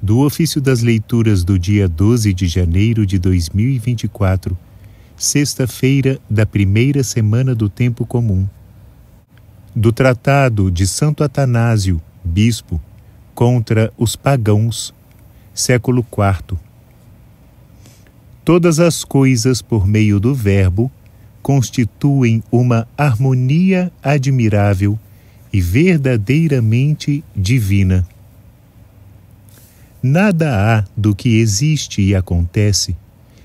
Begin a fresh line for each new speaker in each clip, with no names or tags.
do ofício das leituras do dia 12 de janeiro de 2024, sexta-feira da primeira semana do tempo comum. Do Tratado de Santo Atanásio, Bispo, contra os pagãos, século IV. Todas as coisas, por meio do Verbo, constituem uma harmonia admirável e verdadeiramente divina. Nada há do que existe e acontece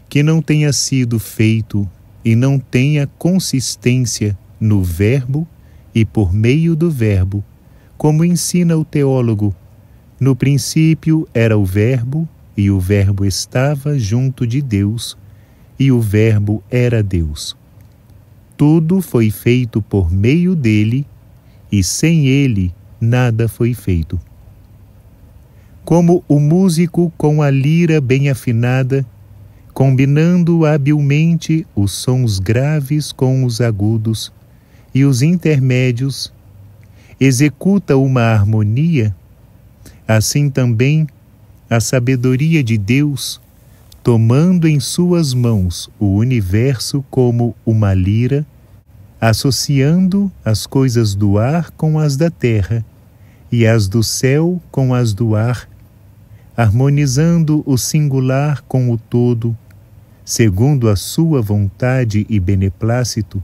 que não tenha sido feito e não tenha consistência no Verbo e por meio do Verbo, como ensina o teólogo. No princípio era o Verbo, e o Verbo estava junto de Deus, e o Verbo era Deus. Tudo foi feito por meio dele, e sem ele nada foi feito. Como o músico com a lira bem afinada, combinando habilmente os sons graves com os agudos e os intermédios, executa uma harmonia, assim também a sabedoria de Deus, tomando em suas mãos o universo como uma lira, associando as coisas do ar com as da terra e as do céu com as do ar, harmonizando o singular com o todo, segundo a sua vontade e beneplácito,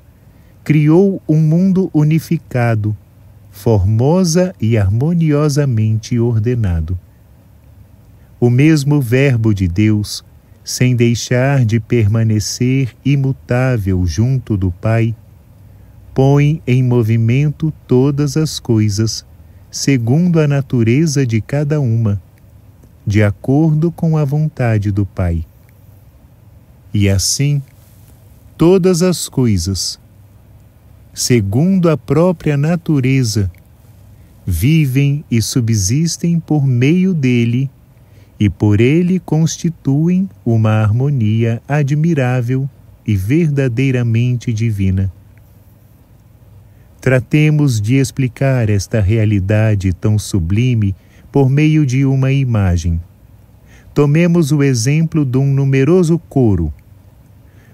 criou um mundo unificado, formosa e harmoniosamente ordenado. O mesmo Verbo de Deus, sem deixar de permanecer imutável junto do Pai, põe em movimento todas as coisas, segundo a natureza de cada uma, de acordo com a vontade do Pai. E assim, todas as coisas, segundo a própria natureza, vivem e subsistem por meio dele, e por ele constituem uma harmonia admirável e verdadeiramente divina. Tratemos de explicar esta realidade tão sublime por meio de uma imagem. Tomemos o exemplo de um numeroso coro.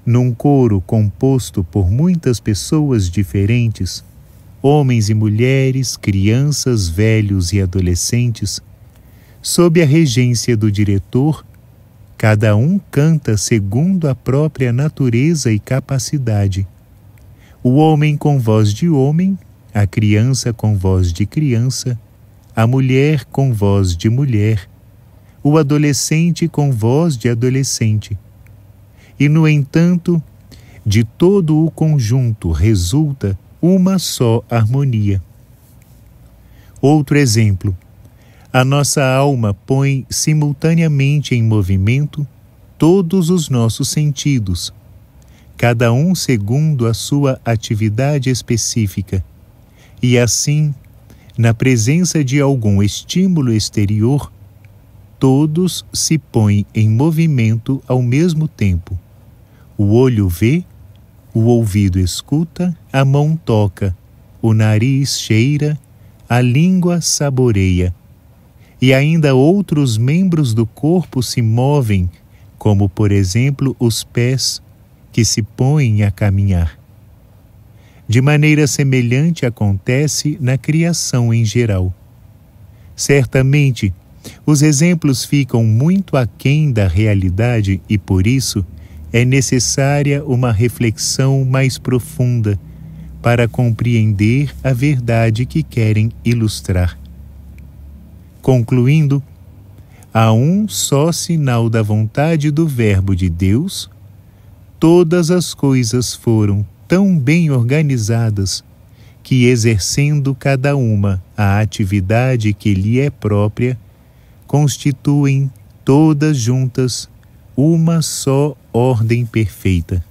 Num coro composto por muitas pessoas diferentes, homens e mulheres, crianças, velhos e adolescentes, sob a regência do diretor, cada um canta segundo a própria natureza e capacidade. O homem com voz de homem, a criança com voz de criança, a mulher com voz de mulher, o adolescente com voz de adolescente. E, no entanto, de todo o conjunto resulta uma só harmonia. Outro exemplo. A nossa alma põe simultaneamente em movimento todos os nossos sentidos, cada um segundo a sua atividade específica, e assim, na presença de algum estímulo exterior, todos se põem em movimento ao mesmo tempo. O olho vê, o ouvido escuta, a mão toca, o nariz cheira, a língua saboreia. E ainda outros membros do corpo se movem, como, por exemplo, os pés, que se põem a caminhar. De maneira semelhante acontece na criação em geral. Certamente, os exemplos ficam muito aquém da realidade e, por isso, é necessária uma reflexão mais profunda para compreender a verdade que querem ilustrar. Concluindo, há um só sinal da vontade do Verbo de Deus, todas as coisas foram tão bem organizadas que, exercendo cada uma a atividade que lhe é própria, constituem todas juntas uma só ordem perfeita.